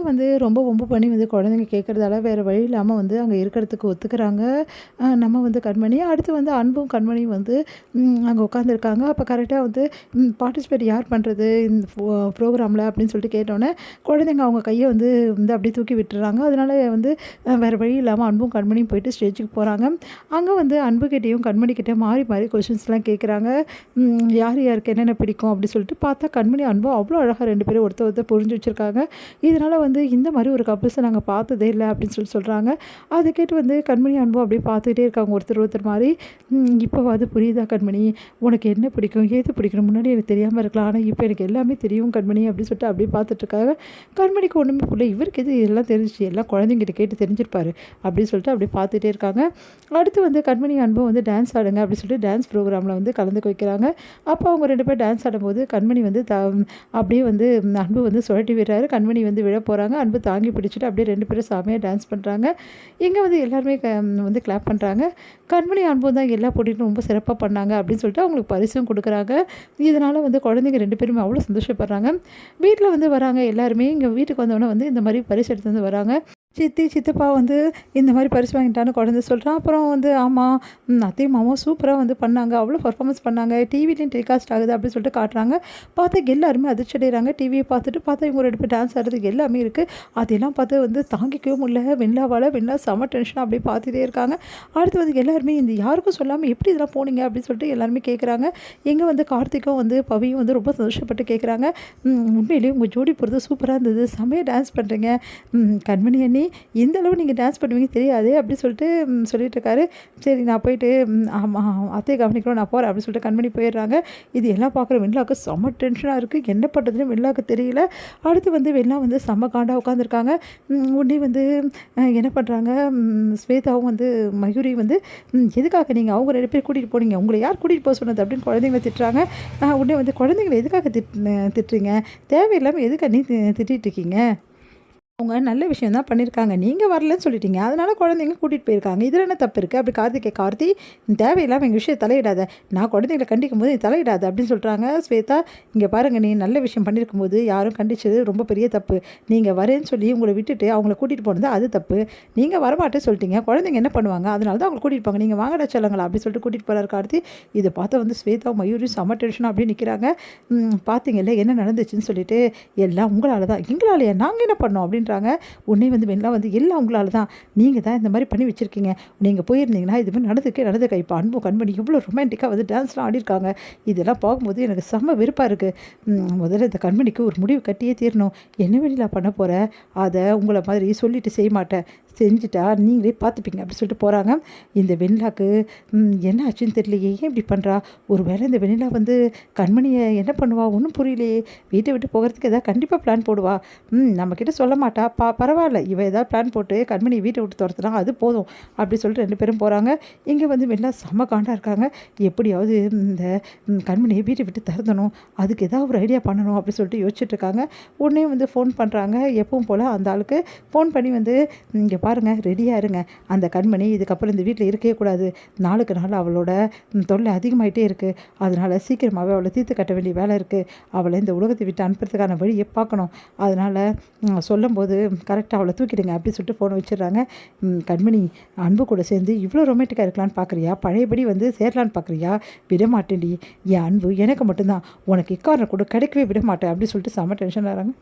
வந்து ரொம்ப வம்பு பண்ணி வந்து குழந்தைங்க கேட்குறதால வேறு வழி இல்லாமல் வந்து அங்கே இருக்கிறதுக்கு ஒத்துக்கிறாங்க. நம்ம வந்து கண்மணி. அடுத்து வந்து அன்பும் கண்மணியும் வந்து அங்கே உட்காந்துருக்காங்க. அப்போ கரெக்டாக வந்து பார்ட்டிசிபேட் யார் பண்ணுறது இந்த ப்ரோக்ராமில் அப்படின்னு சொல்லிட்டு கேட்டோன்னே, குழந்தைங்க அவங்க கையை வந்து வந்து அப்படியே தூக்கி விட்டுறாங்க. அதனால வந்து வேறு வழி இல்லாமல் அன்பும் கண்மணியும் போயிட்டு ஸ்டேஜுக்கு போகிறாங்க. அங்கே வந்து அன்புக்கிட்டேயும் கண்மணிக்கிட்டே மாறி மாறி கொஷின்ஸ்லாம் கேட்குறாங்க. யார் யாருக்கு என்னென்ன பிடிக்கும் அப்படி சொல்லிட்டு பார்த்தா கண்மணி அன்பும் அவ்வளோ அழகாக 2 பேரும் ஒருத்தர் புரிஞ்சு வச்சுருக்காங்க. இதனால் வந்து இந்த மாதிரி ஒரு கப்புள்ஸை நாங்கள் பார்த்ததே இல்லை அப்படின்னு சொல்கிறாங்க. அதை கேட்டு வந்து கண்மணி அன்பும் அப்படியே பார்த்துக்கிட்டே இருக்காங்க ஒருத்தர் மாதிரி. இப்போவாது புரியுதா கண்மணி, உனக்கு என்ன பிடிக்கும் ஏது பிடிக்கணும் முன்னாடி எனக்கு தெரியாமல் இருக்கலாம், ஆனால் இப்போ எனக்கு எல்லாமே தெரியும் கண்மணி அப்படின்னு சொல்லிட்டு அப்படியே பார்த்துட்ருக்காங்க. கண்மணிக்கு ஒன்றுமே புரியல, இவருக்கு எது எல்லாம் தெரிஞ்சிச்சு, எல்லாம் குழந்தைங்கிட்ட கேட்டு தெரிஞ்சிருப்பாரு அப்படின்னு சொல்லிட்டு அப்படியே பார்த்துட்டே இருக்காங்க. அடுத்து வந்து கண்மணி அன்பும் வந்து டான்ஸ் ஆடுங்க அப்படின்னு சொல்லிட்டு டான்ஸ் ப்ரோக்ராமில் வந்து கலந்துக்க வைக்கிறாங்க. அப்போ அவங்க 2 பேர் டான்ஸ் ஆடும்போது கண்மணி வந்து அப்படியே வந்து அன்பு வந்து சுழட்டி விடுறாரு. கண்மணி வந்து விழ போகிறாங்க. அன்பு தாங்கி பிடிச்சிட்டு அப்படியே 2 பேரும் செமையாக டான்ஸ் பண்ணுறாங்க. இங்கே வந்து எல்லாருமே வந்து கிளாப் பண்ணுறாங்க. கண்மணி அன்பு தான் எல்லா போட்டியும் ரொம்ப சிறப்பாக பண்ணாங்க அப்படின்னு சொல்லிட்டு அவங்களுக்கு பரிசும் கொடுக்குறாங்க. இதனால் வந்து குழந்தைங்க 2 பேருமே அவ்வளோ சந்தோஷப்படுறாங்க. வீட்டில் வந்து வராங்க எல்லாருமே. இங்கே வீட்டுக்கு வந்தோடனே வந்து இந்த மாதிரி பரிசு எடுத்து வந்து வராங்க. சித்தி சித்தப்பா வந்து இந்த மாதிரி பரிசு வாங்கிட்டான்னு குழந்தை சொல்கிறான். அப்புறம் வந்து ஆமாம், அத்தையும் மாமாவும் சூப்பராக வந்து பண்ணாங்க, அவ்வளோ பர்ஃபார்மன்ஸ் பண்ணாங்க, டிவிலையும் டெலிகாஸ்ட் ஆகுது அப்படின்னு சொல்லிட்டு காட்டுறாங்க. பார்த்தா எல்லாருமே அதிர்ச்சி அடைகிறாங்க. டிவியை பார்த்துட்டு பார்த்தா இவங்க 2 பேர் டான்ஸ் ஆடுறதுக்கு எல்லாமே இருக்குது. அதெல்லாம் பார்த்து வந்து தாங்கிக்கவே முடியல. வெண்ணிலா செம டென்ஷனாக அப்படியே பார்த்துட்டே இருக்காங்க. அடுத்து வந்து எல்லாருமே இந்த யாருக்கும் சொல்லாமல் எப்படி இதெல்லாம் போனீங்க அப்படின்னு சொல்லிட்டு எல்லாருமே கேட்குறாங்க. எங்கே வந்து கார்த்திக்கும் வந்து பவியும் வந்து ரொம்ப சந்தோஷப்பட்டு கேட்குறாங்க. உண்மையிலேயே உங்கள் ஜோடி போகிறது சூப்பராக இருந்தது, செமையாக டான்ஸ் பண்ணுறீங்க, கண்மணி அண்ணி எந்த அளவு நீங்கள் டான்ஸ் பண்ணுவீங்க தெரியாது அப்படி சொல்லிட்டு சொல்லிட்டு இருக்காரு. சரி நான் போயிட்டு ஆமாம் அத்தையை கவனிக்கணும் நான் போகிறேன் அப்படின்னு சொல்லிட்டு கண்மணி போயிடுறாங்க. இது எல்லாம் பார்க்குற வெண்ணிலாவுக்கு செம்ம டென்ஷனாக இருக்குது. என்ன பண்ணுறதுன்னு வெண்ணிலாவுக்கு தெரியல. அடுத்து வந்து வெண்ணிலா வந்து செம்ம காண்டாக உட்காந்துருக்காங்க. உடனே வந்து என்ன பண்ணுறாங்க, ஸ்வேதாவும் வந்து மயூரியும் வந்து எதுக்காக நீங்கள் அவங்க 2 பேர் கூட்டிகிட்டு போனீங்க, உங்களை யார் கூட்டிகிட்டு போக சொன்னது அப்படின்னு குழந்தைங்களை திட்டுறாங்க. உடனே வந்து குழந்தைங்களை எதுக்காக திட்டுறீங்க, தேவையில்லாமல் எதுக்கு நீ திட்டிகிட்டு இருக்கீங்க, அவங்க நல்ல விஷயம் தான் பண்ணியிருக்காங்க, நீங்கள் வரலன்னு சொல்லிட்டீங்க, அதனால் குழந்தைங்க கூட்டிகிட்டு போயிருக்காங்க, இதில் என்ன தப்பு இருக்குது அப்படி கார்த்தி தேவையில்லாமல் எங்கள் விஷயம் தலையிடாத, நான் குழந்தைங்களை கண்டிக்கும் போது நீ தலையிடாத அப்படின்னு சொல்கிறாங்க. ஸ்வேதா இங்கே பாருங்கள், நீ நல்ல விஷயம் பண்ணியிருக்கும் போது யாரும் கண்டிச்சது ரொம்ப பெரிய தப்பு, நீங்கள் வரேன்னு சொல்லி உங்களை விட்டுட்டு அவங்கள கூட்டிகிட்டு போனது அது தப்பு, நீங்கள் வரமாட்டேன்னு சொல்லிட்டீங்க, குழந்தைங்க என்ன பண்ணுவாங்க, அதனால தான் அவங்களை கூட்டிகிட்டு போங்க, நீங்கள் வாங்கடா சொல்லுங்களா அப்படின்னு சொல்லிட்டு கூட்டிகிட்டு போகிறார் கார்த்தி. இதை பார்த்தா வந்து ஸ்வேதா மயூரியும் செம்ம டென்ஷனாக அப்படியே நிற்கிறாங்க. பார்த்தீங்கல்ல என்ன நடந்துச்சுன்னு சொல்லிட்டு, எல்லாம் உங்களால் தான், எங்களாலையா நாங்கள் என்ன பண்ணோம் அப்படின்றாங்க. உடனே வந்து வெண்ணிலா வந்து எல்லாம் உங்களால் தான், நீங்கள் தான் இந்த மாதிரி பண்ணி வச்சுருக்கீங்க, நீங்கள் போயிருந்தீங்கன்னா இது மாதிரி நடந்துக்க இப்போ அன்பு கண்மணி எவ்வளோ ரொமான்டிக்காக வந்து டான்ஸ்லாம் ஆடிருக்காங்க, இதெல்லாம் பார்க்கும்போது எனக்கு செம்ம வெறுப்பாக இருக்குது, முதல்ல இந்த கண்மணிக்கு ஒரு முடிவு கட்டியே தீரணும், என்ன வெண்ணிலா பண்ண போகிற, அதை உங்களை மாதிரி சொல்லிட்டு செய்ய மாட்டேன், செஞ்சுட்டா நீங்களே பார்த்துப்பீங்க அப்படி சொல்லிட்டு போகிறாங்க. இந்த வெண்ணிலாக்கு என்ன ஆச்சுன்னு தெரியலையே, ஏன் இப்படி பண்ணுறா, ஒரு வேளை இந்த வெண்ணிலா வந்து கண்மணியை என்ன பண்ணுவா ஒன்றும் புரியலையே, வீட்டை விட்டு போகிறதுக்கு எதாவது கண்டிப்பாக பிளான் போடுவா, நம்மக்கிட்ட சொல்ல மாட்டா, பரவாயில்ல இவ ஏதாவது பிளான் போட்டு கண்மணியை வீட்டை விட்டு துரத்துனா அது போதும் அப்படி சொல்லிட்டு 2 பேரும் போகிறாங்க. இங்கே வந்து வெண்ணிலா செம்ம காண்டாக இருக்காங்க. எப்படியாவது இந்த கண்மணியை வீட்டை விட்டு திறந்தணும், அதுக்கு ஏதாவது ஒரு ஐடியா பண்ணணும் அப்படி சொல்லிட்டு யோசிச்சுட்டு இருக்காங்க. உடனே வந்து ஃபோன் பண்ணுறாங்க. எப்பவும் போல் அந்த ஆளுக்கு ஃபோன் பண்ணி வந்து இங்கே பாருங்கள் ரெடியாக இருங்க, அந்த கண்மணி இதுக்கப்புறம் இந்த வீட்டில் இருக்கவே கூடாது, நாளுக்கு நாள் அவளோட தொல்லை அதிகமாகிட்டே இருக்குது, அதனால் சீக்கிரமாகவே அவளை தீர்த்து கட்ட வேண்டிய வேலை இருக்குது, அவளை இந்த உலகத்தை விட்டு அனுப்புறதுக்கான வழியை பார்க்கணும், அதனால் சொல்லும்போது கரெக்டாக அவளை தூக்கிடுங்க அப்படின்னு சொல்லிட்டு ஃபோனை வச்சிடுறாங்க. கண்மணி அன்பு கூட சேர்ந்து இவ்வளோ ரொமான்டிக்காக இருக்கலான்னு பார்க்குறியா, பழையபடி வந்து சேரலான்னு பார்க்குறியா, விட மாட்டேன்டி, என் அன்பு எனக்கு மட்டும்தான், உனக்கு இக்காரணம் கூட கிடைக்கவே விட மாட்டேன் அப்படின்னு சொல்லிட்டு செம்ம டென்ஷன் ஆகிறாங்க.